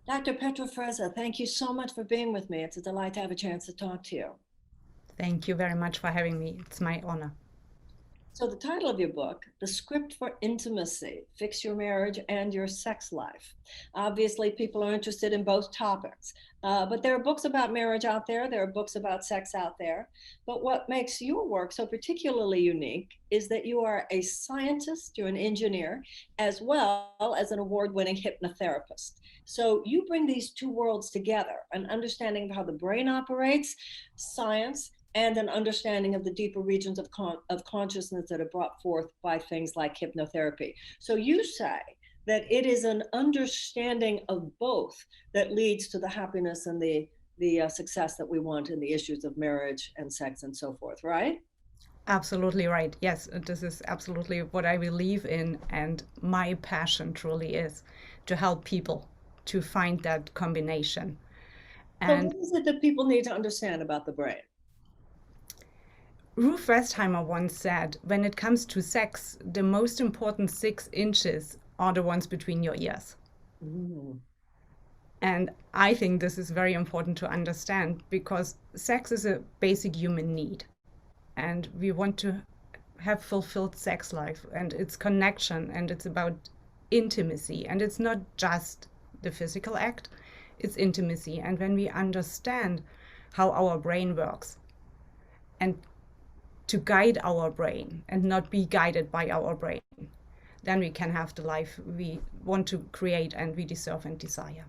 Dr. Petra Frese, thank you so much for being with me. It's a delight to have a chance to talk to you. Thank you very much for having me. It's my honor. So, the title of your book, The Script for Intimacy: Fix Your Marriage and Your Sex Life. Obviously, people are interested in both topics, but there are books about marriage out there, there are books about sex out there. But what makes your work so particularly unique is that you are a scientist, you're an engineer, as well as an award winning hypnotherapist. So, you bring these two worlds together, an understanding of how the brain operates, science, and an understanding of the deeper regions of consciousness that are brought forth by things like hypnotherapy. So you say that it is an understanding of both that leads to the happiness and the success that we want in the issues of marriage and sex and so forth, right? Absolutely right. Yes, this is absolutely what I believe in, and my passion truly is to help people to find that combination. So And what is it that people need to understand about the brain? Ruth Westheimer once said, when it comes to sex, the most important 6 inches are the ones between your ears. Mm. And I think this is very important to understand because sex is a basic human need. And we want to have fulfilled sex life and its connection, and it's about intimacy, and it's not just the physical act, it's intimacy. And when we understand how our brain works and to guide our brain and not be guided by our brain, then we can have the life we want to create and we deserve and desire.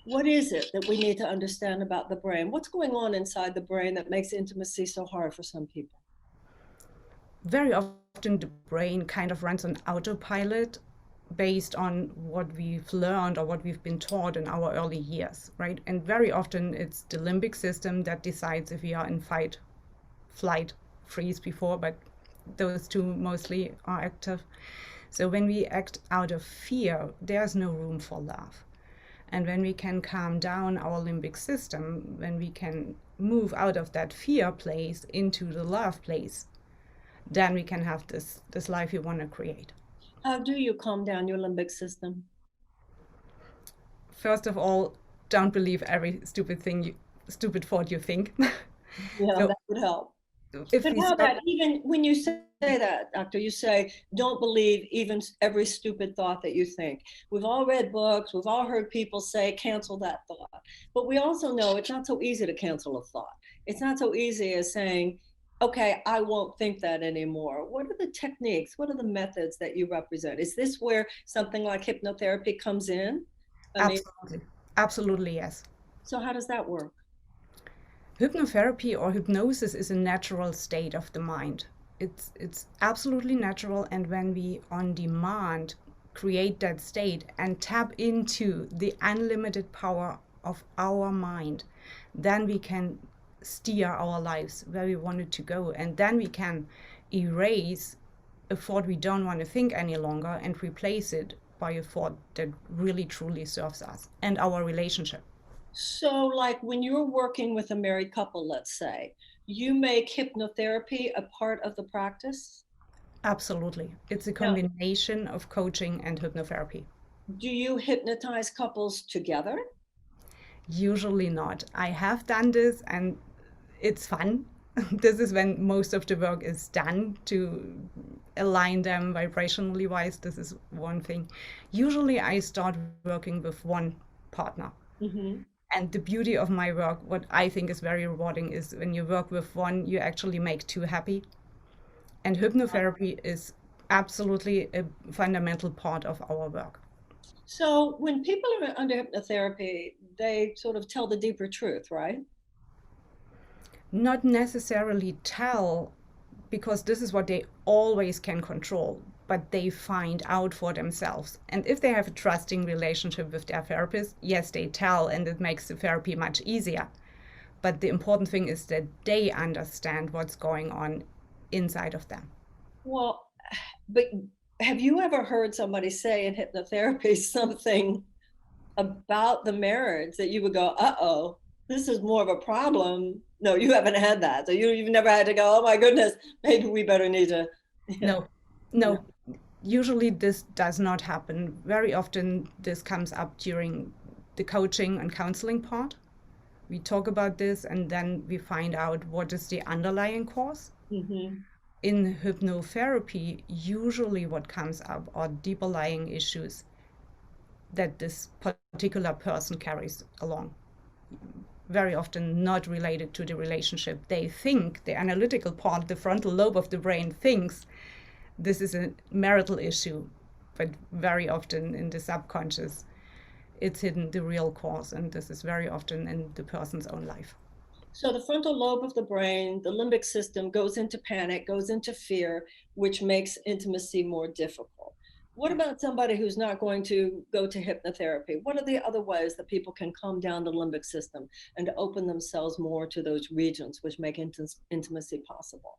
What is it that we need to understand about the brain? What's going on inside the brain that makes intimacy so hard for some people? Very often the brain kind of runs on autopilot based on what we've learned or what we've been taught in our early years, right? And very often it's the limbic system that decides if we are in fight, flight, freeze before, but those two mostly are active. So when we act out of fear, there's no room for love. And when we can calm down our limbic system, when we can move out of that fear place into the love place, then we can have this life you want to create. How do you calm down your limbic system? First of all, don't believe every stupid thought you think. Yeah, So that would help. if But we how stop, about even when you say that, doctor, you say, don't believe even every stupid thought that you think. We've all read books, we've all heard people say, cancel that thought. But we also know it's not so easy to cancel a thought. It's not so easy as saying, okay, I won't think that anymore. What are the techniques? What are the methods that you represent? Is this where something like hypnotherapy comes in? I mean, absolutely, absolutely yes. so how does that work? Hypnotherapy or hypnosis is a natural state of the mind. It's absolutely natural, and when we on demand create that state and tap into the unlimited power of our mind, then we can steer our lives where we want it to go, and then we can erase a thought we don't want to think any longer and replace it by a thought that really truly serves us and our relationship. So, like when you're working with a married couple, let's say, you make hypnotherapy a part of the practice. Absolutely. It's a Now, combination of coaching and hypnotherapy. do you hypnotize couples together? Usually not. I have done this and it's fun. This is when most of the work is done to align them vibrationally wise. This is one thing. Usually I start working with one partner. Mm-hmm. And the beauty of my work, what I think is very rewarding, is when you work with one, you actually make two happy. And hypnotherapy is absolutely a fundamental part of our work. So, when people are under hypnotherapy, they sort of tell the deeper truth, right? Not necessarily tell, because this is what they always can control, but they find out for themselves. And if they have a trusting relationship with their therapist, yes, they tell, and it makes the therapy much easier. But the important thing is that they understand what's going on inside of them. Well, but have you ever heard somebody say in hypnotherapy something about the marriage that you would go, uh-oh, this is more of a problem? No, you haven't had that. So you've never had to go, oh my goodness, maybe we better need to, yeah. No, no, usually this does not happen. Very often this comes up during the coaching and counseling part. We talk about this, and then we find out what is the underlying cause. Mm-hmm. In hypnotherapy, usually what comes up are deeper lying issues that this particular person carries along. Very often not related to the relationship. They think, the analytical part, the frontal lobe of the brain thinks this is a marital issue, but very often in the subconscious, it's hidden the real cause, and this is very often in the person's own life. So the frontal lobe of the brain, the limbic system, goes into panic, goes into fear, which makes intimacy more difficult. What about somebody who's not going to go to hypnotherapy? What are the other ways that people can calm down the limbic system and open themselves more to those regions which make intimacy possible?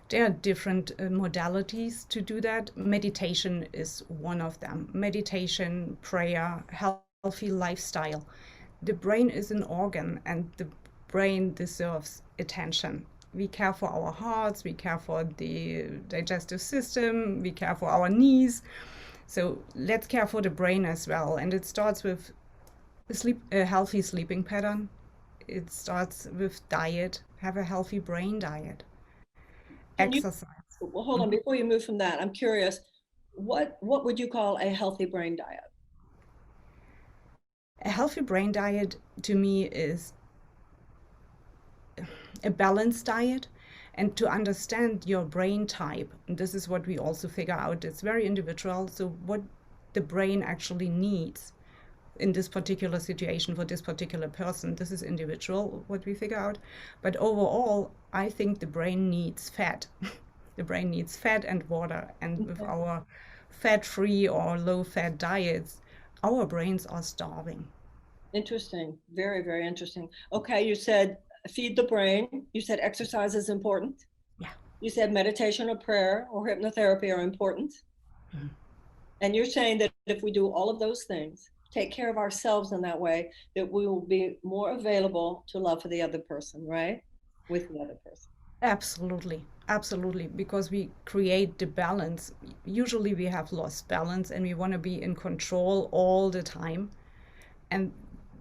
There are different modalities to do that. Meditation is one of them. Meditation, prayer, healthy lifestyle. The brain is an organ, and the brain deserves attention. We care for our hearts, we care for the digestive system, we care for our knees. So let's care for the brain as well. And it starts with a healthy sleeping pattern. It starts with diet. Have a healthy brain diet. Exercise. Well, hold on, before you move from that, I'm curious, what would you call a healthy brain diet? A healthy brain diet to me is a balanced diet, and to understand your brain type. And this is what we also figure out. It's very individual. So what the brain actually needs in this particular situation for this particular person, this is individual, what we figure out. But overall, I think the brain needs fat. The brain needs fat and water. And with our fat-free or low-fat diets, our brains are starving. Interesting. Very, very interesting. Okay, you said feed the brain. You said exercise is important. Yeah. You said meditation or prayer or hypnotherapy are important. Mm-hmm. And you're saying that if we do all of those things, take care of ourselves in that way, that we will be more available to love for the other person, right? With the other person. Absolutely. Absolutely. Because we create the balance. Usually we have lost balance and we want to be in control all the time. And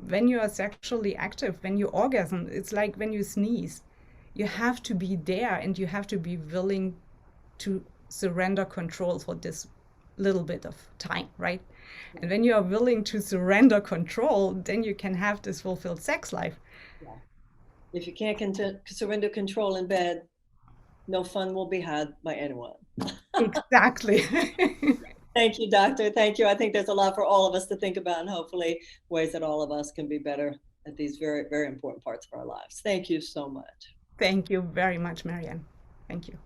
when you are sexually active, when you orgasm, it's like when you sneeze. You have to be there, and you have to be willing to surrender control for this little bit of time, right? And when you are willing to surrender control, then you can have this fulfilled sex life. Yeah. If you can't surrender control in bed, no fun will be had by anyone. Exactly. Thank you, doctor. Thank you. I think there's a lot for all of us to think about, and hopefully ways that all of us can be better at these very, very important parts of our lives. Thank you so much. Thank you very much, Marianne. Thank you.